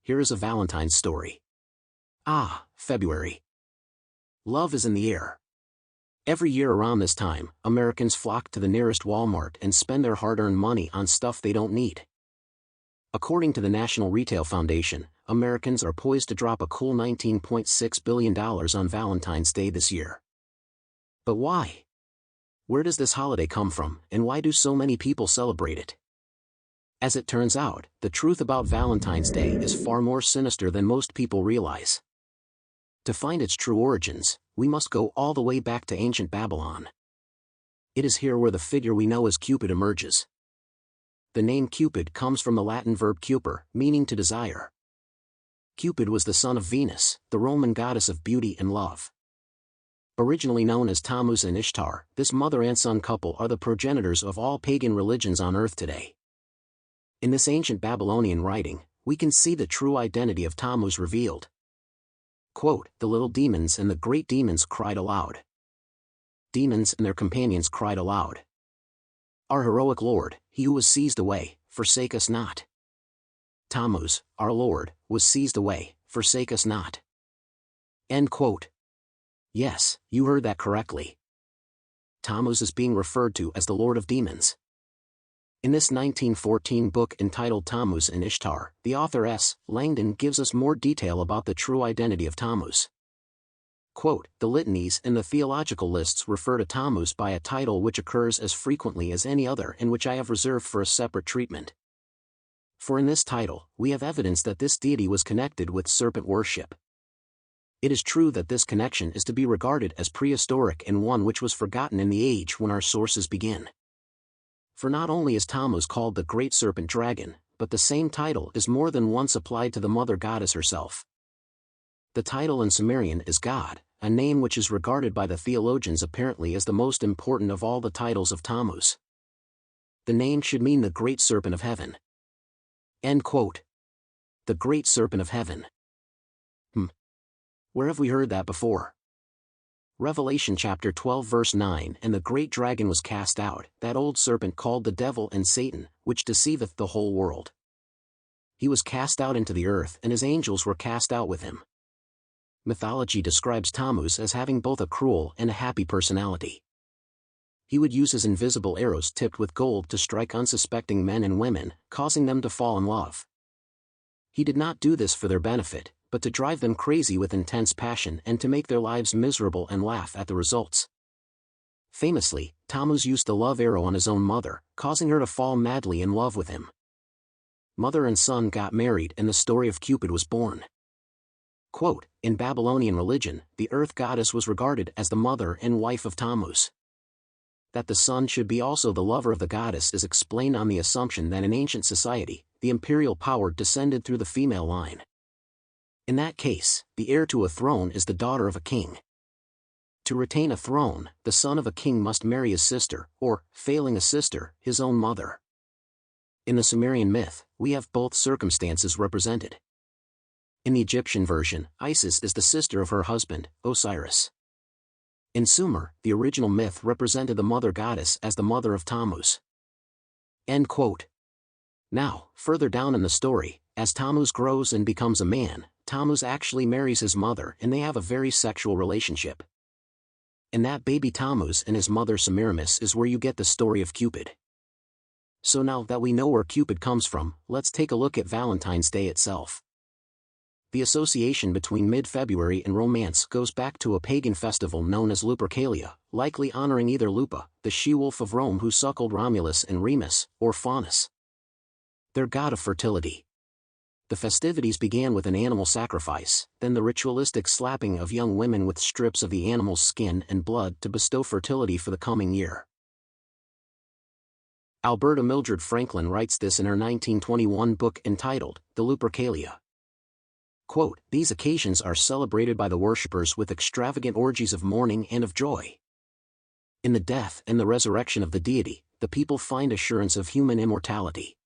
here is a Valentine's story. Ah, February. Love is in the air. Every year around this time, Americans flock to the nearest Walmart and spend their hard-earned money on stuff they don't need. According to the National Retail Foundation, Americans are poised to drop a cool $19.6 billion on Valentine's Day this year. But why? Where does this holiday come from, and why do so many people celebrate it? As it turns out, the truth about Valentine's Day is far more sinister than most people realize. To find its true origins, we must go all the way back to ancient Babylon. It is here where the figure we know as Cupid emerges. The name Cupid comes from the Latin verb cuper, meaning to desire. Cupid was the son of Venus, the Roman goddess of beauty and love. Originally known as Tammuz and Ishtar, this mother and son couple are the progenitors of all pagan religions on earth today. In this ancient Babylonian writing, we can see the true identity of Tammuz revealed. Quote, "The little demons and the great demons cried aloud. Demons and their companions cried aloud. Our heroic Lord, he who was seized away, forsake us not. Tammuz, our Lord, was seized away, forsake us not." End quote. Yes, you heard that correctly. Tammuz is being referred to as the Lord of Demons. In this 1914 book entitled Tammuz and Ishtar, the author S. Langdon gives us more detail about the true identity of Tammuz. Quote, "The litanies and the theological lists refer to Tammuz by a title which occurs as frequently as any other and which I have reserved for a separate treatment. For in this title, we have evidence that this deity was connected with serpent worship. It is true that this connection is to be regarded as prehistoric and one which was forgotten in the age when our sources begin. For not only is Tammuz called the Great Serpent Dragon, but the same title is more than once applied to the mother goddess herself. The title in Sumerian is God, a name which is regarded by the theologians apparently as the most important of all the titles of Tammuz. The name should mean the Great Serpent of Heaven. End quote. The Great Serpent of Heaven. Where have we heard that before? Revelation chapter 12 verse 9, "And the great dragon was cast out, that old serpent called the devil and Satan, which deceiveth the whole world. He was cast out into the earth and his angels were cast out with him." Mythology describes Tammuz as having both a cruel and a happy personality. He would use his invisible arrows tipped with gold to strike unsuspecting men and women, causing them to fall in love. He did not do this for their benefit, but to drive them crazy with intense passion and to make their lives miserable and laugh at the results. Famously, Tammuz used the love arrow on his own mother, causing her to fall madly in love with him. Mother and son got married and the story of Cupid was born. Quote, "In Babylonian religion, the earth goddess was regarded as the mother and wife of Tammuz. That the son should be also the lover of the goddess is explained on the assumption that in ancient society, the imperial power descended through the female line. In that case, the heir to a throne is the daughter of a king. To retain a throne, the son of a king must marry his sister, or, failing a sister, his own mother. In the Sumerian myth, we have both circumstances represented. In the Egyptian version, Isis is the sister of her husband, Osiris. In Sumer, the original myth represented the mother goddess as the mother of Tammuz." End quote. Now, further down in the story, as Tammuz grows and becomes a man, Tammuz actually marries his mother and they have a very sexual relationship. And that baby Tammuz and his mother Semiramis is where you get the story of Cupid. So now that we know where Cupid comes from, let's take a look at Valentine's Day itself. The association between mid-February and romance goes back to a pagan festival known as Lupercalia, likely honoring either Lupa, the she-wolf of Rome who suckled Romulus and Remus, or Faunus, their god of fertility. The festivities began with an animal sacrifice, then the ritualistic slapping of young women with strips of the animal's skin and blood to bestow fertility for the coming year. Alberta Mildred Franklin writes this in her 1921 book entitled, The Lupercalia. Quote, "These occasions are celebrated by the worshippers with extravagant orgies of mourning and of joy. In the death and the resurrection of the deity, the people find assurance of human immortality.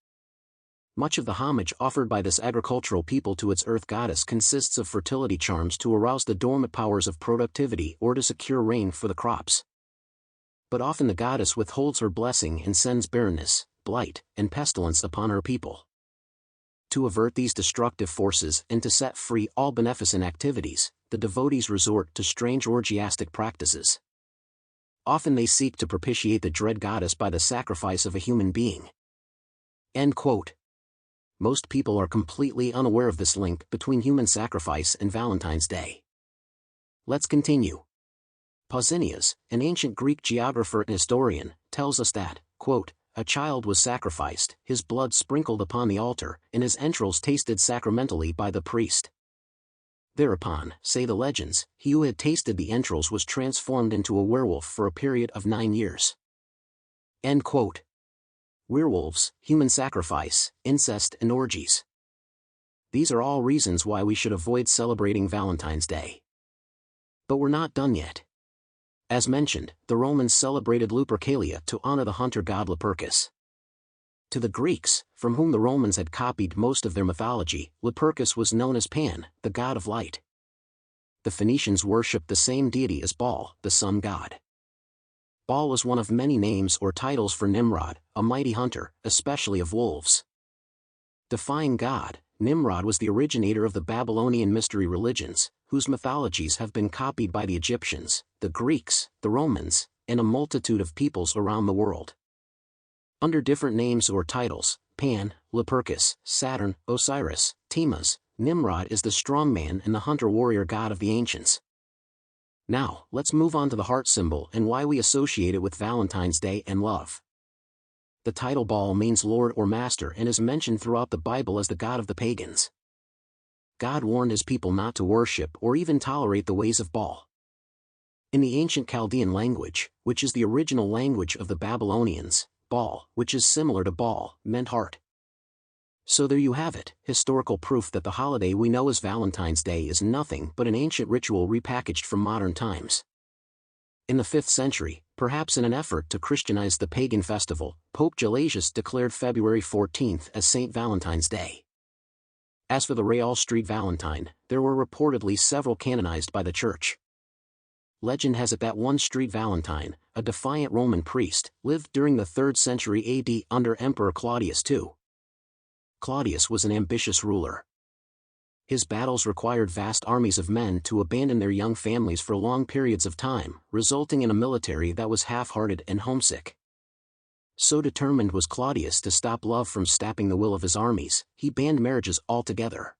Much of the homage offered by this agricultural people to its earth goddess consists of fertility charms to arouse the dormant powers of productivity or to secure rain for the crops. But often the goddess withholds her blessing and sends barrenness, blight, and pestilence upon her people. To avert these destructive forces and to set free all beneficent activities, the devotees resort to strange orgiastic practices. Often they seek to propitiate the dread goddess by the sacrifice of a human being. End quote. Most people are completely unaware of this link between human sacrifice and Valentine's Day. Let's continue. Pausanias, an ancient Greek geographer and historian, tells us that, quote, a child was sacrificed, his blood sprinkled upon the altar, and his entrails tasted sacramentally by the priest. Thereupon, say the legends, he who had tasted the entrails was transformed into a werewolf for a period of 9 years. End quote. Werewolves, human sacrifice, incest and orgies. These are all reasons why we should avoid celebrating Valentine's Day. But we're not done yet. As mentioned, the Romans celebrated Lupercalia to honor the hunter god Lupercus. To the Greeks, from whom the Romans had copied most of their mythology, Lupercus was known as Pan, the god of light. The Phoenicians worshipped the same deity as Baal, the sun god. Baal was one of many names or titles for Nimrod, a mighty hunter, especially of wolves. Defying God, Nimrod was the originator of the Babylonian mystery religions, whose mythologies have been copied by the Egyptians, the Greeks, the Romans, and a multitude of peoples around the world. Under different names or titles, Pan, Lupercus, Saturn, Osiris, Timas, Nimrod is the strongman and the hunter-warrior god of the ancients. Now, let's move on to the heart symbol and why we associate it with Valentine's Day and love. The title Baal means Lord or Master and is mentioned throughout the Bible as the god of the pagans. God warned his people not to worship or even tolerate the ways of Baal. In the ancient Chaldean language, which is the original language of the Babylonians, Baal, which is similar to Baal, meant heart. So there you have it, historical proof that the holiday we know as Valentine's Day is nothing but an ancient ritual repackaged from modern times. In the 5th century, perhaps in an effort to Christianize the pagan festival, Pope Gelasius declared February 14th as St. Valentine's Day. As for the Real Street Valentine, there were reportedly several canonized by the Church. Legend has it that one Street Valentine, a defiant Roman priest, lived during the 3rd century AD under Emperor Claudius II. Claudius was an ambitious ruler. His battles required vast armies of men to abandon their young families for long periods of time, resulting in a military that was half-hearted and homesick. So determined was Claudius to stop love from stopping the will of his armies, he banned marriages altogether.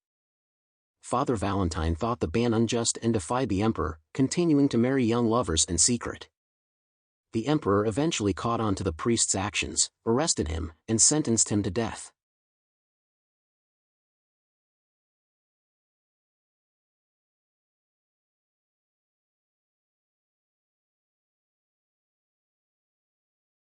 Father Valentine thought the ban unjust and defied the emperor, continuing to marry young lovers in secret. The emperor eventually caught on to the priest's actions, arrested him, and sentenced him to death.